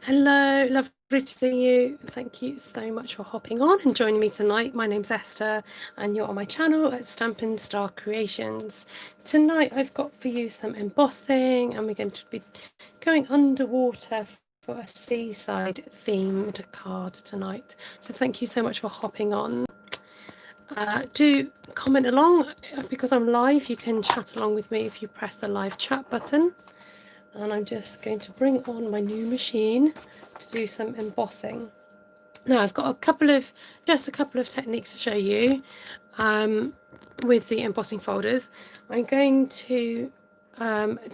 Hello, lovely to see you. Thank you so much for hopping on and joining me tonight. My name's Esther and you're on my channel at Stampin Star Creations. Tonight I've got for you some embossing and we're going to be going underwater for a seaside themed card tonight. So thank you so much for hopping on. Do comment along because I'm live. You can chat along with me if you press the live chat button. And I'm just going to bring on my new machine to do some embossing. Now I've got just a couple of techniques to show you with the embossing folders. I'm going to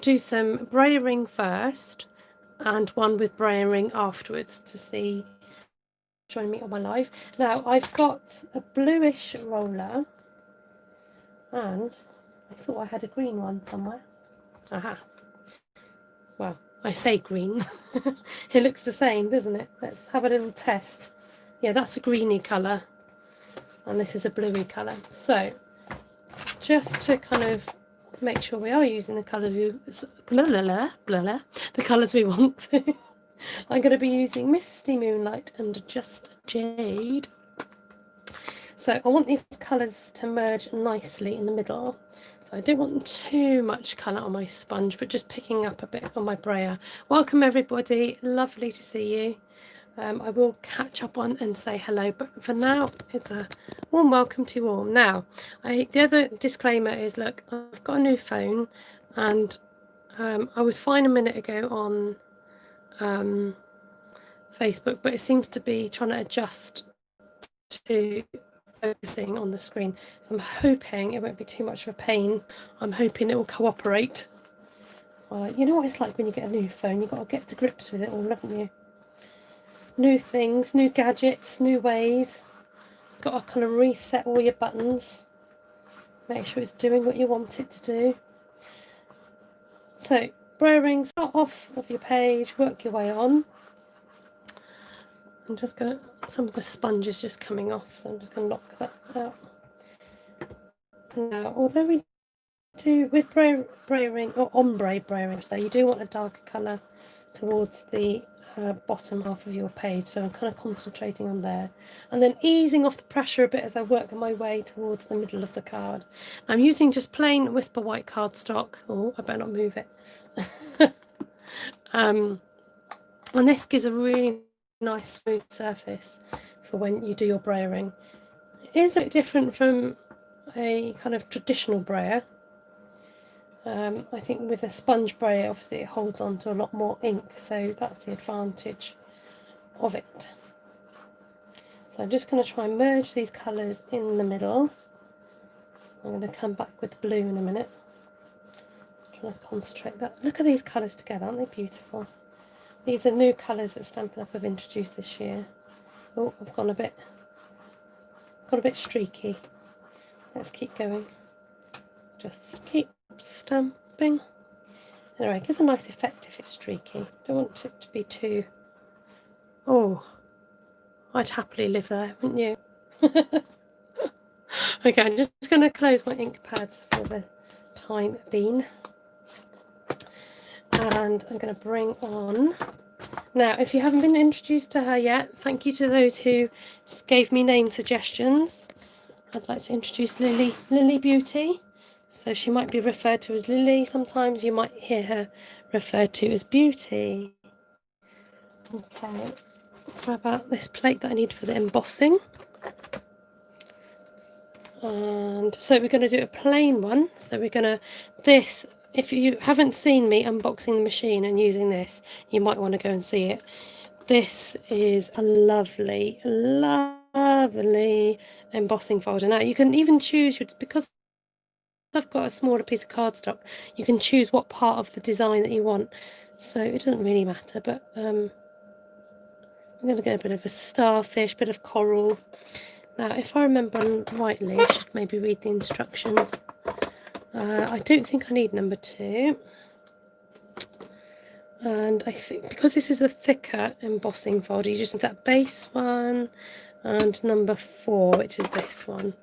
do some brayering first and one with brayering afterwards to see. Join me on my live. Now I've got a bluish roller and I thought I had a green one somewhere. Aha. Well, I say green. It looks the same, doesn't it? Let's have a little test. Yeah, that's a greeny colour and this is a bluey colour. So just to kind of make sure we are using the colours we want to, I'm going to be using Misty Moonlight and Just Jade. So I want these colours to merge nicely in the middle. So I don't want too much colour on my sponge, but just picking up a bit on my brayer. Welcome everybody, lovely to see you. I will catch up on and say hello, but for now it's a warm welcome to all. Now, the other disclaimer is, look, I've got a new phone and I was fine a minute ago on Facebook, but it seems to be trying to adjust to focusing on the screen, so I'm hoping it won't be too much of a pain. I'm hoping it will cooperate. You know what it's like when you get a new phone, you've got to get to grips with it all, haven't you? New things, new gadgets, new ways. You've got to kind of reset all your buttons, make sure it's doing what you want it to do. So brayering, start off of your page, work your way on. I'm just going to, some of the sponge is just coming off, so I'm just going to knock that out. Now, although we do, with brayering, or ombre brayering, so you do want a darker colour towards the bottom half of your page, so I'm kind of concentrating on there. And then easing off the pressure a bit as I work my way towards the middle of the card. I'm using just plain Whisper White cardstock. Oh, I better not move it. And this gives a really nice smooth surface for when you do your brayering. It is a bit different from a kind of traditional brayer. I think with a sponge brayer, obviously it holds on to a lot more ink, so that's the advantage of it. So I'm just going to try and merge these colours in the middle. I'm going to come back with the blue in a minute. I'm trying to concentrate that. Look at these colours together, aren't they beautiful? These are new colours that Stampin' Up have introduced this year. Oh, I've gone a bit streaky. Let's keep going. Just keep stamping. Anyway, it gives a nice effect if it's streaky. Don't want it to be too... Oh, I'd happily live there, wouldn't you? Okay, I'm just going to close my ink pads for the time being. And I'm going to bring on... Now, if you haven't been introduced to her yet, thank you to those who gave me name suggestions. I'd like to introduce Lily Beauty. So she might be referred to as Lily. Sometimes you might hear her referred to as Beauty. Okay, how about this plate that I need for the embossing? And so we're going to do a plain one. So we're going to, if you haven't seen me unboxing the machine and using this, you might want to go and see it. This is a lovely, lovely embossing folder. Now you can even choose, because I've got a smaller piece of cardstock, you can choose what part of the design that you want. So it doesn't really matter, but I'm going to get a bit of a starfish, bit of coral. Now, if I remember rightly, I should maybe read the instructions. I don't think I need number 2. And I think because this is a thicker embossing folder, you just need that base one and number 4, which is this one.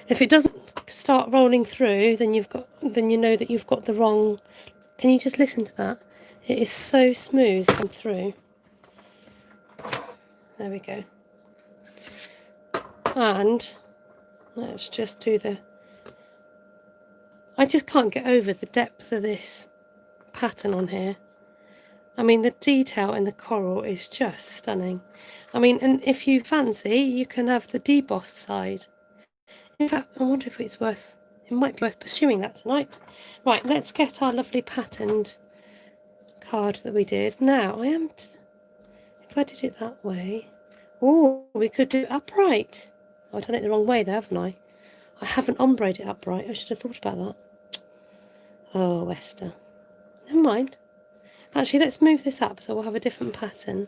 If it doesn't start rolling through, then you know that you've got the wrong. Can you just listen to that? It is so smooth come through. There we go. And let's just do the... I just can't get over the depth of this pattern on here. I mean, the detail in the coral is just stunning. I mean, and if you fancy, you can have the debossed side. In fact, I wonder if it's worth... It might be worth pursuing that tonight. Right, let's get our lovely patterned card that we did. Now, if I did it that way... Oh, we could do it upright. Oh, I've done it the wrong way there, haven't I? I haven't ombreed it upright. I should have thought about that. Oh, Esther. Never mind. Actually, let's move this up so we'll have a different pattern.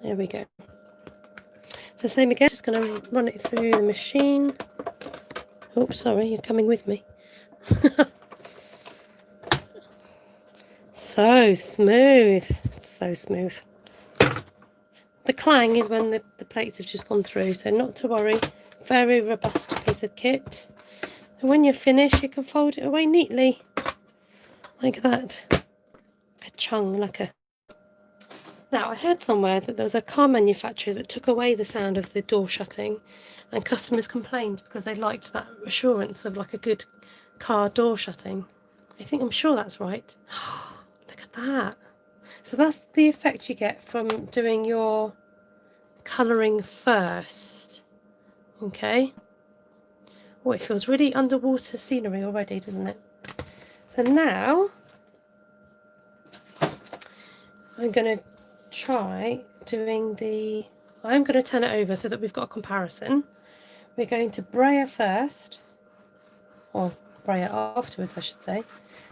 There we go. So same again, just going to run it through the machine. Oh, sorry, you're coming with me. So smooth. So smooth. The clang is when the plates have just gone through, so not to worry. Very robust piece of kit. And when you're finished, you can fold it away neatly. Like that. Ka-chung, like a... Now, I heard somewhere that there was a car manufacturer that took away the sound of the door shutting, and customers complained because they liked that assurance of like a good car door shutting. I'm sure that's right. Look at that. So that's the effect you get from doing your colouring first. Okay. Oh, it feels really underwater scenery already, doesn't it? So now I'm going to try doing the... I'm going to turn it over so that we've got a comparison. We're going to brayer first, or brayer afterwards, I should say.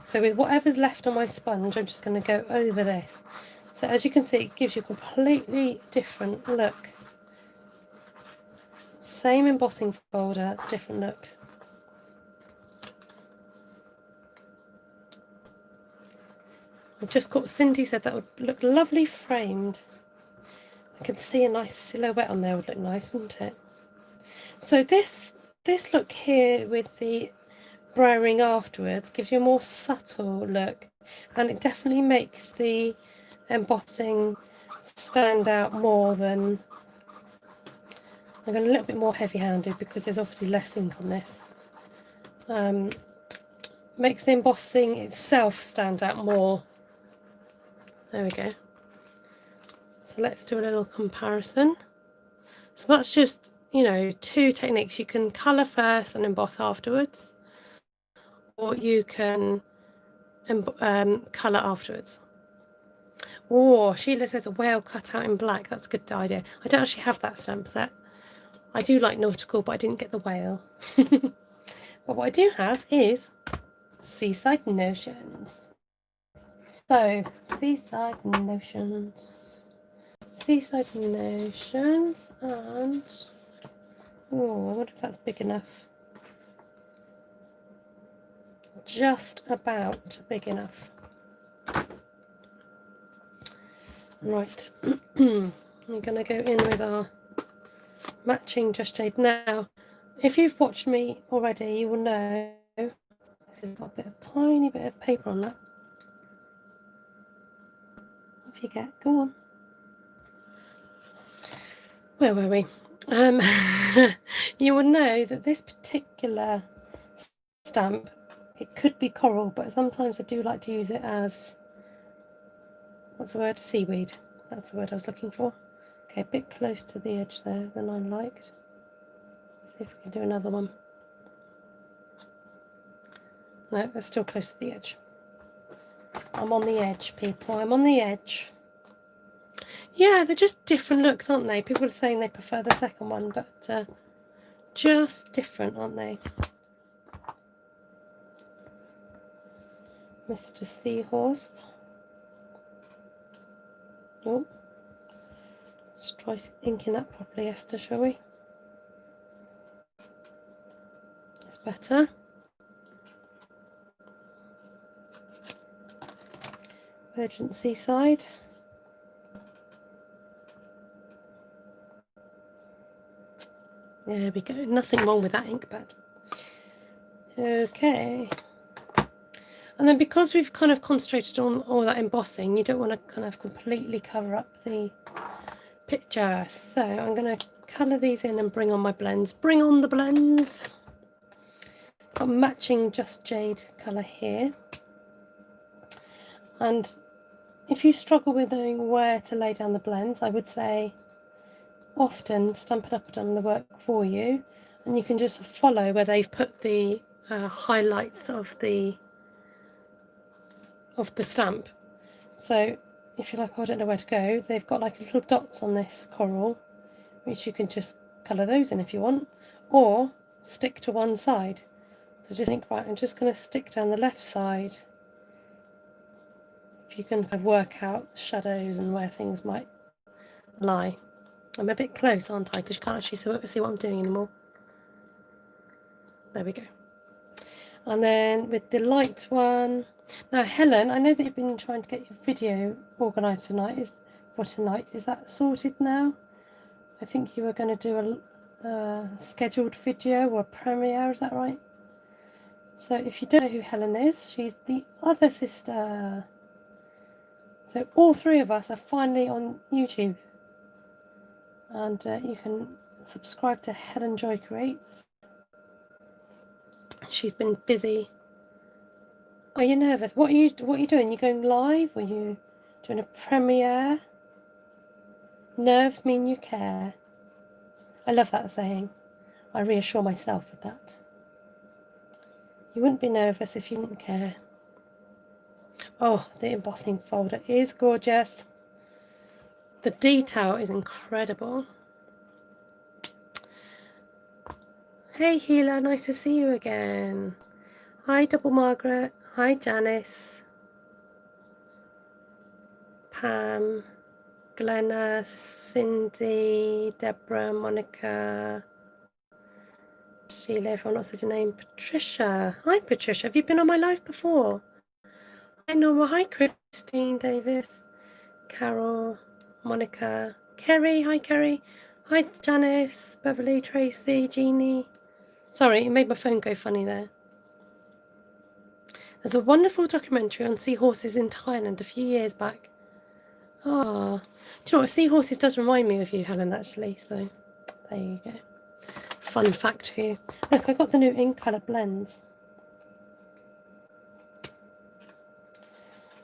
So with whatever's left on my sponge, I'm just going to go over this. So as you can see, it gives you a completely different look. Same embossing folder, different look. I've just got... Cindy said that would look lovely framed. I can see a nice silhouette on there would look nice, wouldn't it? So this look here with the brayering afterwards gives you a more subtle look, and it definitely makes the embossing stand out more than... I'm going a little bit more heavy-handed because there's obviously less ink on this. Makes the embossing itself stand out more. There we go. So let's do a little comparison. So that's just, you know, two techniques. You can colour first and emboss afterwards, or you can colour afterwards. Oh, Sheila says a whale cut out in black. That's a good idea. I don't actually have that stamp set. I do like nautical, but I didn't get the whale. But what I do have is Seaside Notions. So, Seaside Notions. Seaside Notions, and... oh, I wonder if that's big enough. Just about big enough. Right. We're going to go in with our matching Just Jade. Now, if you've watched me already, you will know this has got a tiny bit of paper on that. Off you get. Go on. Where were we? You will know that this particular stamp, it could be coral, but sometimes I do like to use it as... what's the word? Seaweed. That's the word I was looking for. Okay, a bit close to the edge there than I liked. Let's see if we can do another one. No, they're still close to the edge. I'm on the edge, people. I'm on the edge. Yeah, they're just different looks, aren't they? People are saying they prefer the second one, but just different, aren't they? Mr. Seahorse. Oh. Let's try inking that properly, Esther, shall we? It's better. Virgin Seaside. There we go. Nothing wrong with that ink pad. Okay. And then because we've kind of concentrated on all that embossing, you don't want to kind of completely cover up the picture. So I'm going to colour these in and bring on my blends. Bring on the blends. Got matching Just Jade colour here. And if you struggle with knowing where to lay down the blends, I would say often Stampin' Up have done the work for you, and you can just follow where they've put the highlights of the stamp. So if you're like, oh, I don't know where to go, they've got like little dots on this coral, which you can just colour those in if you want, or stick to one side. So just think, right, I'm just going to stick down the left side. If you can kind of work out the shadows and where things might lie. I'm a bit close, aren't I? Because you can't actually see what I'm doing anymore. There we go. And then with the light one. Now, Helen, I know that you've been trying to get your video organised tonight. Is that sorted now? I think you were going to do a scheduled video or a premiere, is that right? So if you don't know who Helen is, she's the other sister. So all three of us are finally on YouTube. And you can subscribe to Helen Joy Creates. She's been busy. Are you nervous? What are you doing? You going live? Or are you doing a premiere? Nerves mean you care. I love that saying. I reassure myself with that. You wouldn't be nervous if you didn't care. Oh, the embossing folder is gorgeous. The detail is incredible. Hey Healer, nice to see you again. Hi Double Margaret. Hi Janice. Pam. Glenna. Cindy. Deborah. Monica. Sheila, if I'm not such a name. Patricia. Hi Patricia. Have you been on my live before? Hi Norma. Hi Christine. David. Carol. Monica. Kerry. Hi Kerry. Hi Janice. Beverly. Tracy. Jeannie. Sorry, it made my phone go funny there. There's a wonderful documentary on seahorses in Thailand a few years back. Ah, do you know what? Seahorses does remind me of you, Helen, actually. So there you go. Fun fact for you. Look, I got the new ink colour blends.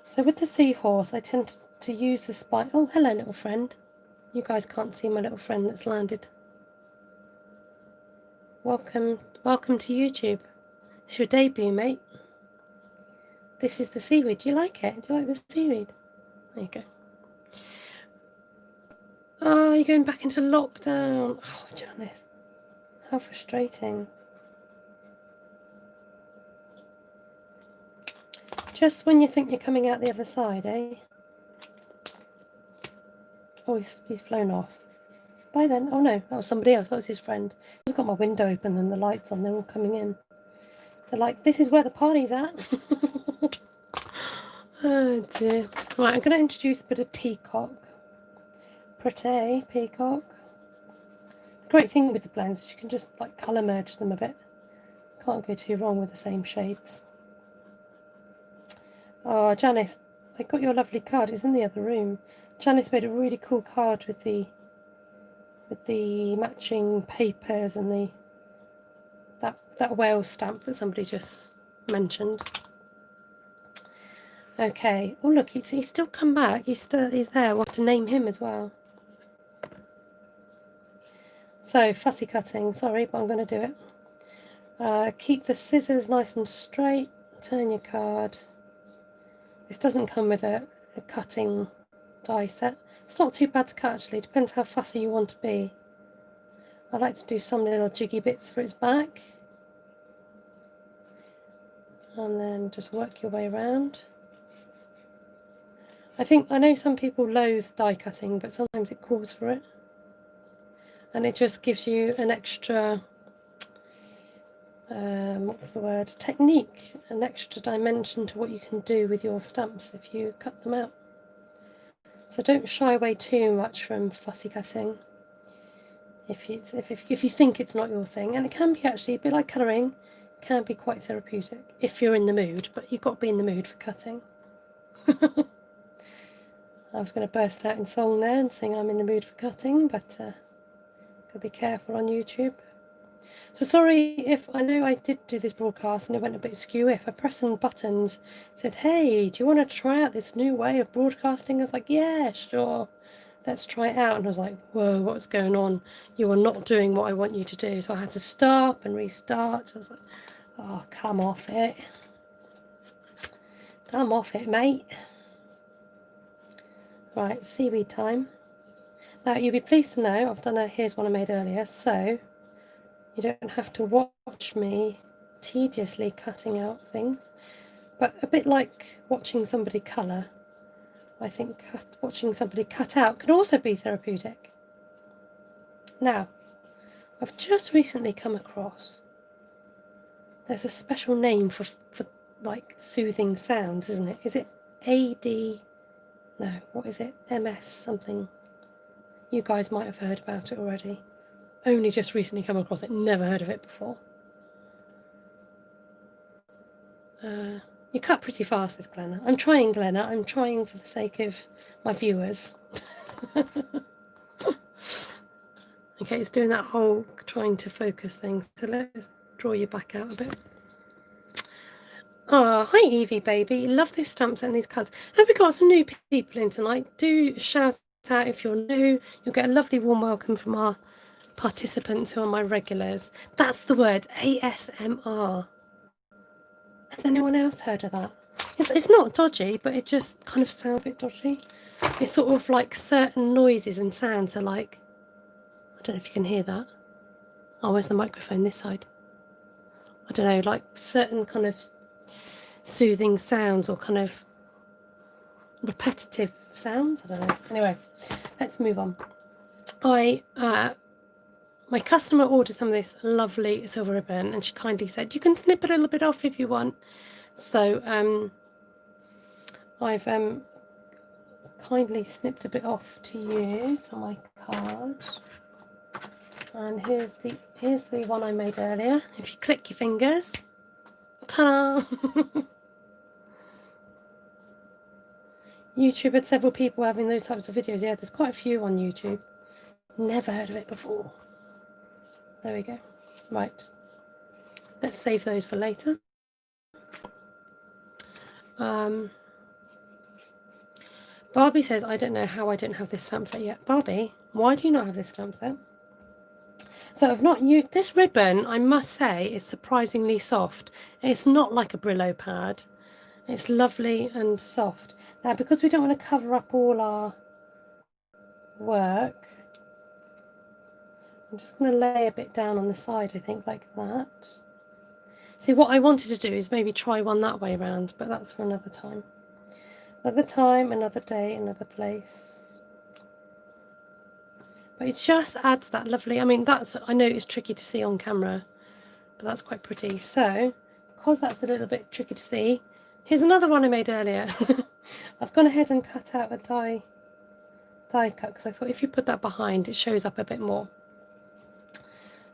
So with the seahorse, I tend to use the spine. Oh, hello, little friend. You guys can't see my little friend that's landed. Welcome to YouTube. It's your debut, mate. This is the seaweed. Do you like it? Do you like the seaweed? There you go. Oh, you're going back into lockdown. Oh, Janice. How frustrating. Just when you think you're coming out the other side, eh? Oh, he's flown off. Bye then. Oh no, that was somebody else. That was his friend. I've got my window open and the lights on. They're all coming in. They're like, this is where the party's at. Oh dear. Right, I'm going to introduce a bit of peacock. Pretty peacock. The great thing with the blends is you can just like colour merge them a bit. Can't go too wrong with the same shades. Oh, Janice, I got your lovely card. It's in the other room. Janice made a really cool card with the matching papers and that whale stamp that somebody just mentioned. Okay. Oh look, he's still come back. He's there. We'll have to name him as well. So fussy cutting. Sorry, but I'm going to do it. Keep the scissors nice and straight. Turn your card. This doesn't come with a cutting die set. It's not too bad to cut actually. Depends how fussy you want to be. I like to do some little jiggy bits for its back. And then just work your way around. I know some people loathe die cutting, but sometimes it calls for it. And it just gives you an extra, what's the word, technique, an extra dimension to what you can do with your stamps if you cut them out. So don't shy away too much from fussy cutting if you think it's not your thing. And it can be actually a bit like colouring, can be quite therapeutic if you're in the mood, but you've got to be in the mood for cutting. I was going to burst out in song there and sing I'm in the mood for cutting, but gotta be careful on YouTube. So sorry if, I know I did do this broadcast and it went a bit skew if I pressed some buttons, said, hey, do you want to try out this new way of broadcasting? I was like, yeah, sure, let's try it out. And I was like, whoa, what's going on? You are not doing what I want you to do. So I had to stop and restart. So I was like, oh, come off it. Come off it, mate. Right, seaweed time. Now, you'll be pleased to know I've done a here's one I made earlier, so you don't have to watch me tediously cutting out things. But a bit like watching somebody colour, I think watching somebody cut out can also be therapeutic. Now, I've just recently come across, there's a special name for like soothing sounds, isn't it? Is it AD? No, what is it? MS something. You guys might have heard about it already. Only just recently come across it, never heard of it before. You cut pretty fast, this Glenna. I'm trying, Glenna. I'm trying for the sake of my viewers. Okay, it's doing that whole trying to focus thing. So let's draw you back out a bit. Ah, hi Evie baby. Love this stamp set and these cards. Hope we got some new people in tonight. Do shout out if you're new. You'll get a lovely warm welcome from our participants who are my regulars. That's the word, ASMR. Has anyone else heard of that? It's not dodgy, but it just kind of sounds a bit dodgy. It's sort of like certain noises and sounds are like, I don't know if you can hear that. Oh, where's the microphone this side? I don't know, like certain kind of soothing sounds or kind of repetitive sounds. I don't know. Anyway, let's move on. My customer ordered some of this lovely silver ribbon and she kindly said, you can snip a little bit off if you want. So I've kindly snipped a bit off to use on my card. And here's the one I made earlier. If you click your fingers, ta-da! YouTube had several people having those types of videos. Yeah, there's quite a few on YouTube. Never heard of it before. There we go. Right. Let's save those for later. Barbie says, I don't know how I don't have this stamp set yet. Barbie, why do you not have this stamp set? So I've not used this ribbon, I must say, is surprisingly soft. It's not like a Brillo pad. It's lovely and soft. Now, because we don't want to cover up all our work, I'm just going to lay a bit down on the side, I think, like that. See, what I wanted to do is maybe try one that way around, but that's for another time. Another time, another day, another place. But it just adds that lovely, I mean, I know it's tricky to see on camera, but that's quite pretty. So, because that's a little bit tricky to see, here's another one I made earlier. I've gone ahead and cut out a die cut, because I thought if you put that behind, it shows up a bit more.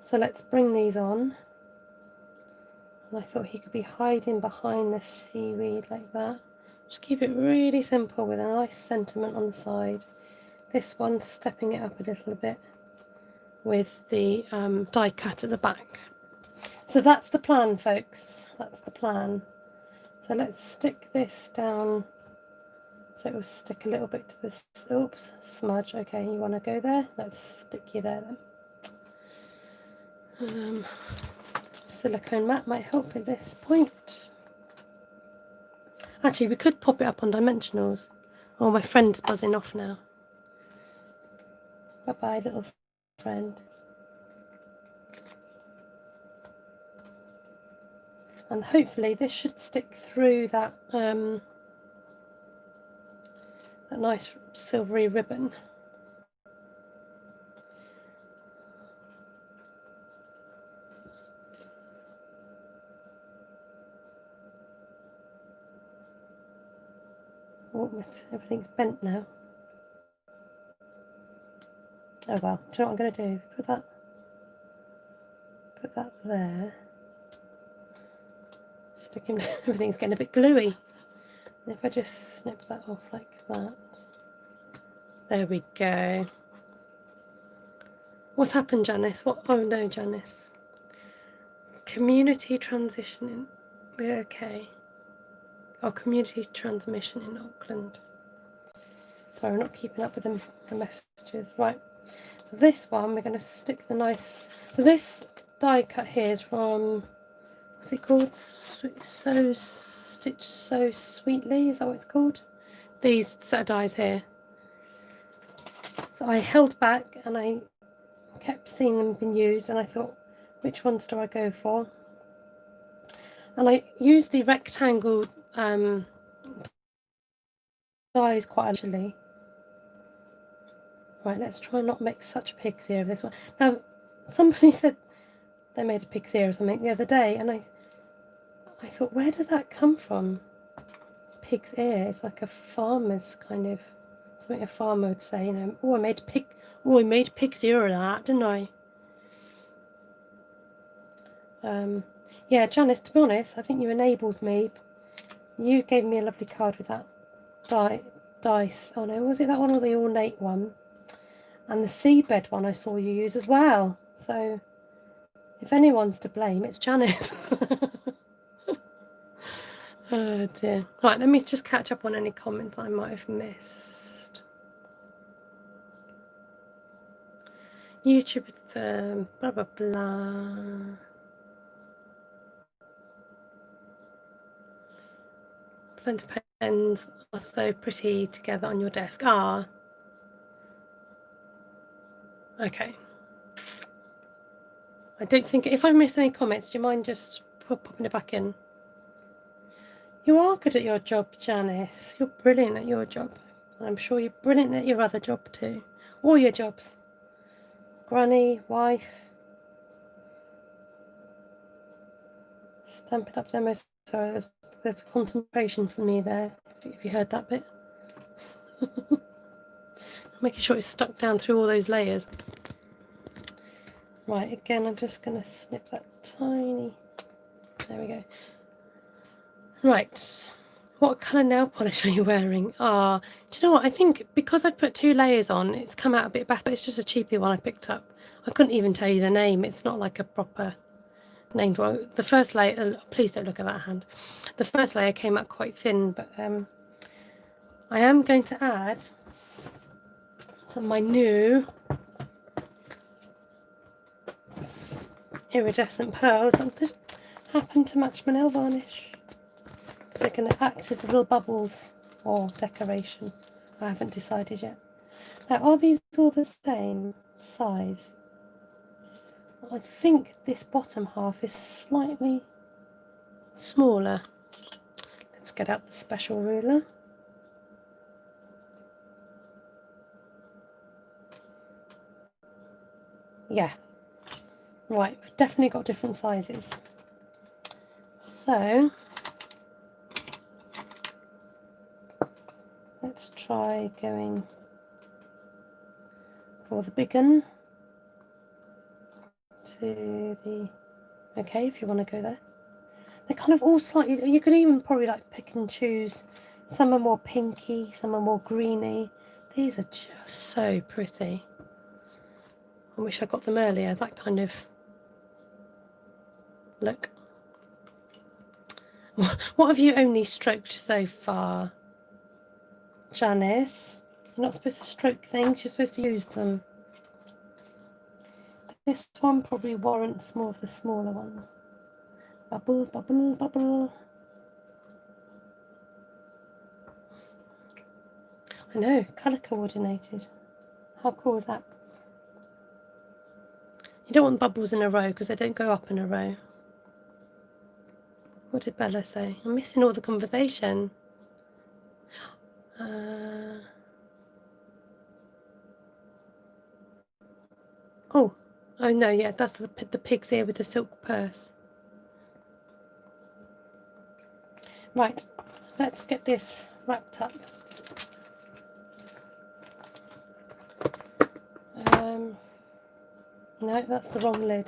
So let's bring these on. And I thought he could be hiding behind the seaweed like that. Just keep it really simple with a nice sentiment on the side. This one's stepping it up a little bit with the die cut at the back. So that's the plan, folks. That's the plan. So let's stick this down so it will stick a little bit to this. Oops, smudge. Okay, you want to go there? Let's stick you there then. Silicone mat might help at this point. Actually, we could pop it up on dimensionals. Oh, my friend's buzzing off now. Bye-bye, little friend. And hopefully this should stick through that that nice silvery ribbon. Oh, everything's bent now. Oh well, do you know what I'm going to do? Put that there. Stick him. Everything's getting a bit gluey. And if I just snip that off like that. There we go. What's happened, Janice? What? Oh no, Janice. Community transitioning. We're okay. Oh, community transmission in Auckland. Sorry, I'm not keeping up with the messages. Right. So this one, we're going to stick the nice... So this die cut here is from... What's it called? Stitch So Sweetly. Is that what it's called? These set of dies here. So I held back and I kept seeing them being used, and I thought, which ones do I go for? And I used the rectangle dies quite actually. Right, let's try and not make such a pig's ear of this one. Now, somebody said they made a pig's ear or something the other day, and I thought, where does that come from? Pig's ear. It's like a farmer's kind of, something a farmer would say, you know, oh, I made a pig's ear of that, didn't I? Yeah, Janice, to be honest, I think you enabled me. You gave me a lovely card with that dice. Oh no, was it that one or the ornate one? And the seabed one I saw you use as well. So if anyone's to blame, it's Janice. Oh dear. Right, let me just catch up on any comments I might have missed. YouTube, blah blah blah. Blender pens are so pretty together on your desk. Ah. Okay. I don't think, if I've missed any comments, do you mind just popping it back in? You are good at your job, Janice. You're brilliant at your job. And I'm sure you're brilliant at your other job too. All your jobs. Granny, wife. Stampin' Up demos. Sorry, there's a bit of concentration for me there, if you heard that bit. Making sure it's stuck down through all those layers. Right, again, I'm just going to snip that tiny... There we go. Right, what colour nail polish are you wearing? Ah, do you know what? I think because I've put 2 layers on, it's come out a bit better. It's just a cheapy one I picked up. I couldn't even tell you the name. It's not like a proper named one. The first layer... please don't look at that hand. The first layer came out quite thin, but I am going to add some of my new iridescent pearls that just happen to match my nail varnish. They're going to act as little bubbles or decoration. I haven't decided yet. Now, are these all the same size? I think this bottom half is slightly smaller. Let's get out the special ruler. Yeah. Right, we've definitely got different sizes. So let's try going for the big one to the... Okay, if you want to go there. They're kind of all slightly... You could even probably like pick and choose. Some are more pinky, some are more greeny. These are just so pretty. I wish I got them earlier, that kind of look. What have you only stroked so far, Janice? You're not supposed to stroke things, you're supposed to use them. This one probably warrants more of the smaller ones. Bubble, bubble, bubble. I know, colour coordinated. How cool is that? You don't want bubbles in a row because they don't go up in a row. What did Bella say? I'm missing all the conversation. Oh no, yeah, that's the pig's ear with the silk purse. Right, let's get this wrapped up. No, that's the wrong lid.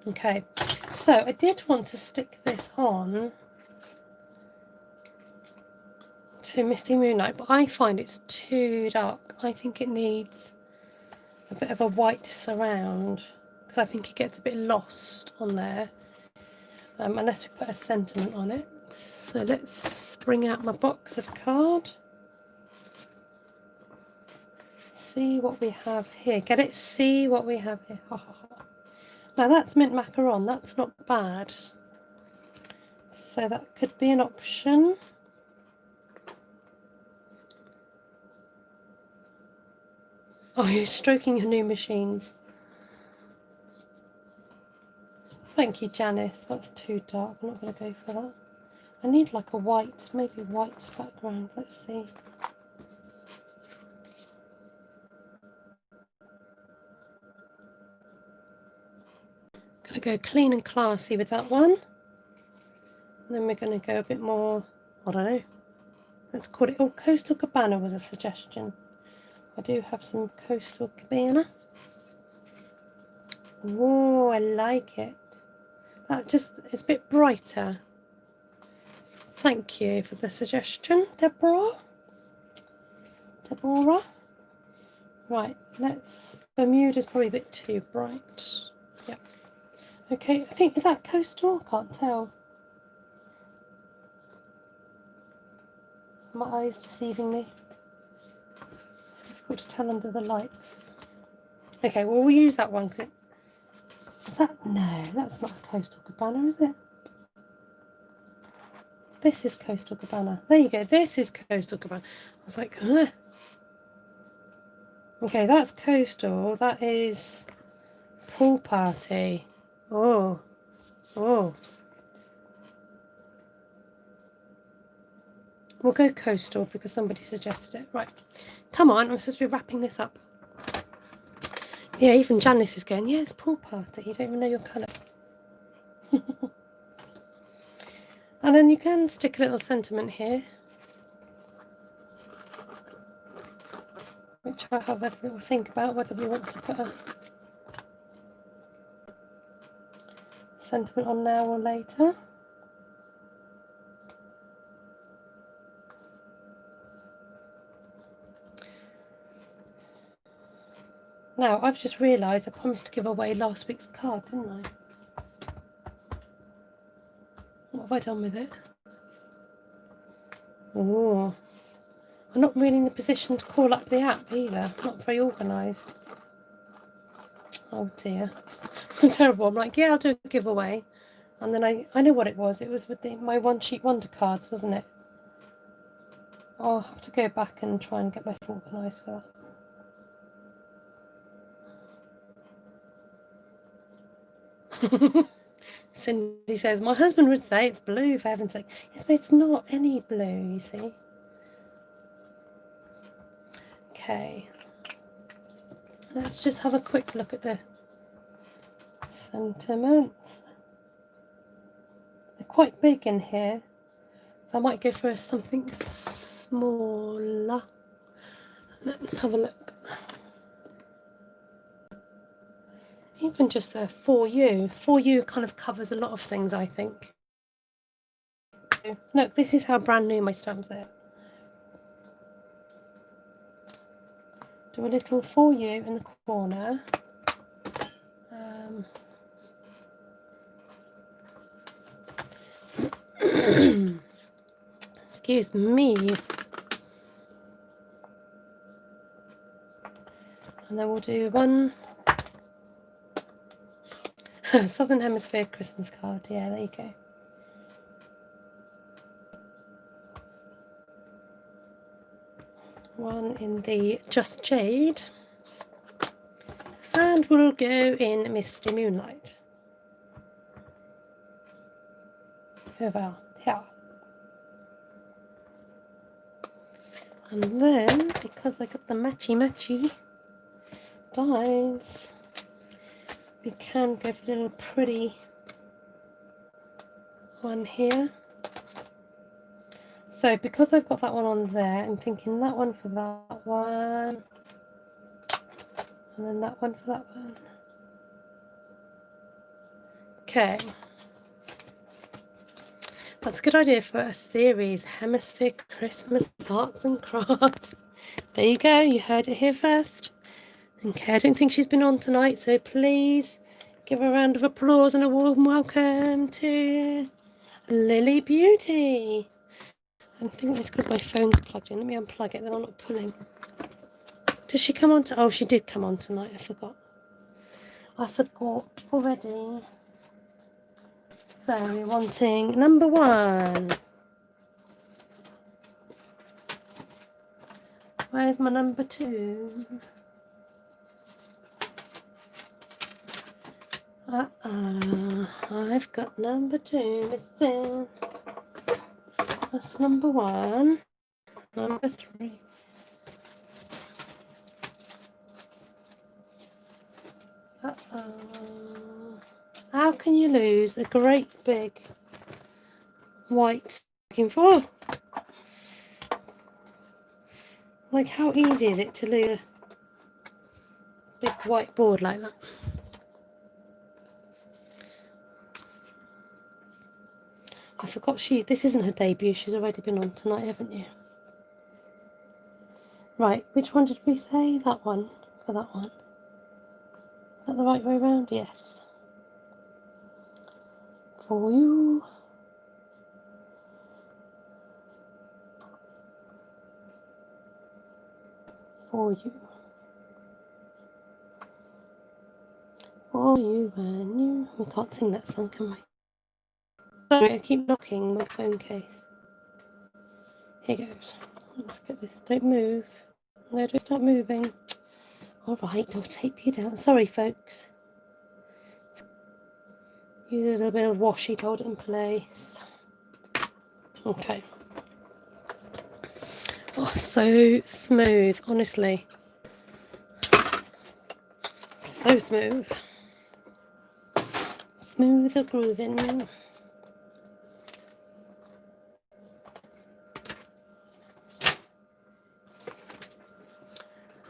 Okay, so I did want to stick this on to Misty Moonlight, but I find it's too dark. I think it needs a bit of a white surround, because I think it gets a bit lost on there, unless we put a sentiment on it. So let's bring out my box of card. See what we have here. Get it? See what we have here. Ha ha ha. Now that's mint macaron. That's not bad. So that could be an option. Oh, you're stroking your new machines. Thank you, Janice. That's too dark. I'm not going to go for that. I need like a white, maybe white background. Let's see. Going to go clean and classy with that one. And then we're going to go a bit more, I don't know. Let's call it, oh, Coastal Cabana was a suggestion. I do have some Coastal Cabana. Oh, I like it. That just, it's a bit brighter. Thank you for the suggestion, Deborah. Right, let's, Bermuda's probably a bit too bright. Yep. Okay, I think, is that Coastal? I can't tell. My eyes deceiving me. It's difficult to tell under the lights. Okay, well, we'll use that one because it... Is that... No, that's not a Coastal Cabana, is it? This is Coastal Cabana. There you go. This is Coastal Cabana. I was like, huh? Okay, that's Coastal. That is Pool Party. Oh. Oh. We'll go Coastal because somebody suggested it. Right. Come on, I'm supposed to be wrapping this up. Yeah, even Janice is going, yeah, it's Pool Party. You don't even know your colours. And then you can stick a little sentiment here, which I'll have a little think about whether we want to put a sentiment on now or later. Now, I've just realised I promised to give away last week's card, didn't I? What have I done with it? Oh, I'm not really in the position to call up the app either. Not very organised. Oh dear. I'm terrible. I'm like, yeah, I'll do a giveaway. And then I know what it was. It was with my One Sheet Wonder cards, wasn't it? I'll have to go back and try and get myself organised for that. Cindy says, my husband would say it's blue, for heaven's sake. Yes, but it's not any blue, you see. Okay. Let's just have a quick look at the sentiments. They're quite big in here, so I might go for something smaller. Let's have a look. Even just a for you. For you kind of covers a lot of things, I think. Look, this is how brand new my stamps are. Do a little for you in the corner. Excuse me. And then we'll do one Southern Hemisphere Christmas card. Yeah, there you go. One in the Just Jade. And we'll go in Misty Moonlight. Over here. And then, because I got the matchy dies, we can go for a little pretty one here. So because I've got that one on there, I'm thinking that one for that one, and then that one for that one. Okay. That's a good idea for a series, Hemisphere Christmas Arts and Crafts. There you go, you heard it here first. Okay, I don't think she's been on tonight, so please give her a round of applause and a warm welcome to Lily Beauty. I think it's because my phone's plugged in. Let me unplug it, then I'm not pulling. Did she come on to... Oh, she did come on tonight, I forgot. I forgot already. So we're wanting number 1. Where's my number 2? I've got number 2 missing. That's number 1. Number 3. How can you lose a great big white looking for? Like, how easy is it to lose a big white board like that? I forgot this isn't her debut. She's already been on tonight, haven't you? Right, which one did we say? That one, for that one. Is that the right way around? Yes. For you. For you. For you and you. We can't sing that song, can we? Sorry, I keep knocking my phone case. Here goes. Let's get this. Don't move. No, don't start moving. Alright, I'll tape you down. Sorry, folks. Use a little bit of washi to hold it in place. Okay. Oh, so smooth, honestly. So smooth. Smooth and grooving.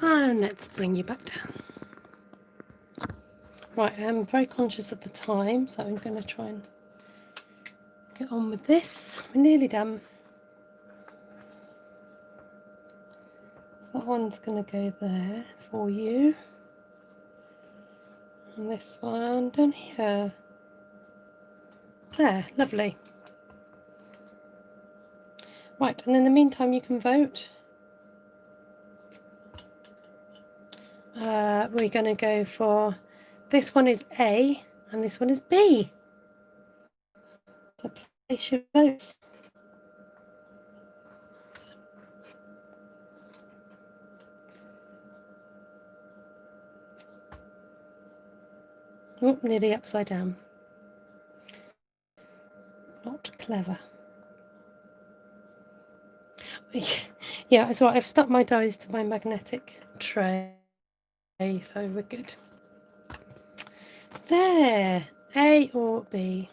And let's bring you back down. Right, I'm very conscious of the time, so I'm going to try and get on with this. We're nearly done. So that one's going to go there for you. And this one down here. There, lovely. Right, and in the meantime you can vote. We're going to go for, this one is A and this one is B. So place your votes. Oh, nearly upside down. Not clever. Yeah, so I've stuck my dies to my magnetic tray, so we're good. There, A or B.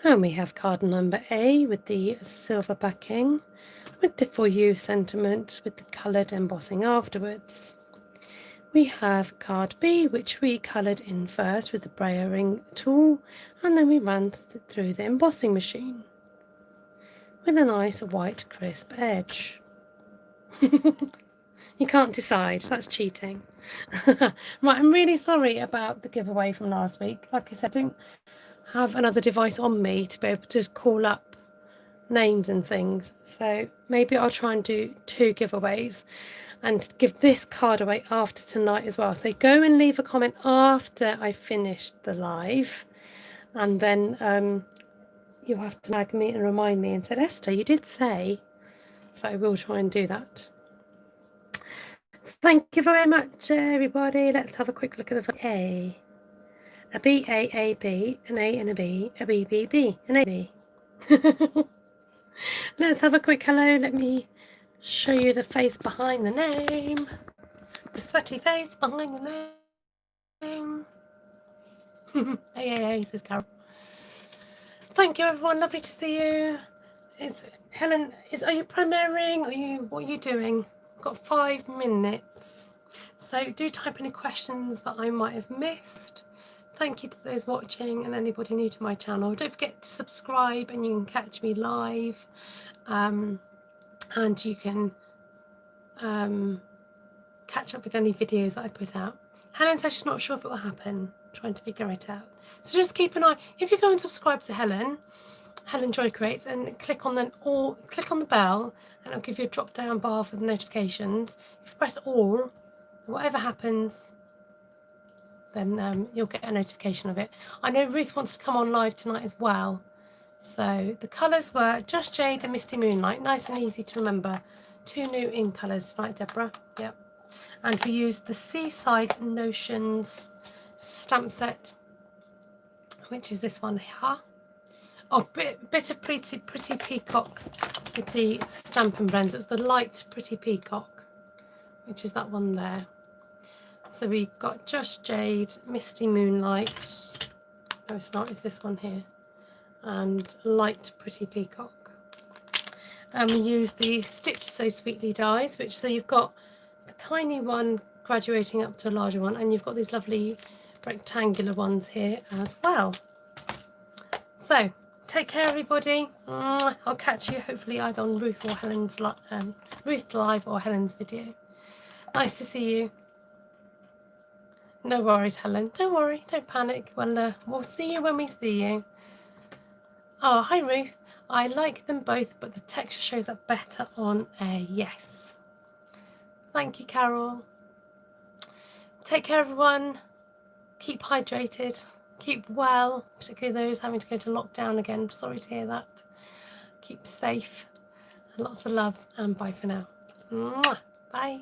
And we have card number A with the silver backing, with the For You sentiment, with the coloured embossing afterwards. We have card B, which we coloured in first with the Brayering tool, and then we ran through the embossing machine with a nice white crisp edge. You can't decide, that's cheating. Right, I'm really sorry about the giveaway from last week. Like I said, I don't have another device on me to be able to call up names and things, so maybe I'll try and do 2 giveaways and give this card away after tonight as well. So go and leave a comment after I finished the live, and then you'll have to tag me and remind me and say, Esther, you did say. So I will try and do that. Thank you very much, everybody. Let's have a quick look at the A. A B, A, B, an A and a B, B, B, an A, B. Let's have a quick hello. Let me show you the face behind the name. The sweaty face behind the name. Hey, says Carol. Thank you, everyone. Lovely to see you. Helen, are you premiering? What are you doing? I've got 5 minutes. So do type any questions that I might have missed. thank you to those watching and anybody new to my channel. Don't forget to subscribe, and you can catch me live, and you can catch up with any videos that I put out. Helen says she's not sure if it will happen, trying to figure it out. So just keep an eye. If you go and subscribe to Helen Joy Creates, and click on the bell, and it'll give you a drop down bar for the notifications. If you press all, whatever happens, then you'll get a notification of it. I know Ruth wants to come on live tonight as well. So the colours were Just Jade and Misty Moonlight, nice and easy to remember. 2 new ink colours tonight, Deborah. Yep. And we used the Seaside Notions stamp set, which is this one here. Oh, bit of pretty peacock with the Stampin' Blends. It was the light Pretty Peacock, which is that one there. So we got Just Jade, Misty Moonlight. No, it's not. It's this one here, and light Pretty Peacock. And we used the Stitch So Sweetly dies, which, so you've got the tiny one graduating up to a larger one, and you've got these lovely rectangular ones here as well. So take care, everybody. I'll catch you hopefully either on Ruth or Helen's Ruth Live or Helen's video. Nice to see you. No worries, Helen. Don't worry. Don't panic. Well, we'll see you when we see you. Oh, hi, Ruth. I like them both, but the texture shows up better on a yes. Thank you, Carol. Take care, everyone. Keep hydrated. Keep well, particularly those having to go to lockdown again. Sorry to hear that. Keep safe. Lots of love, and bye for now. Mwah. Bye.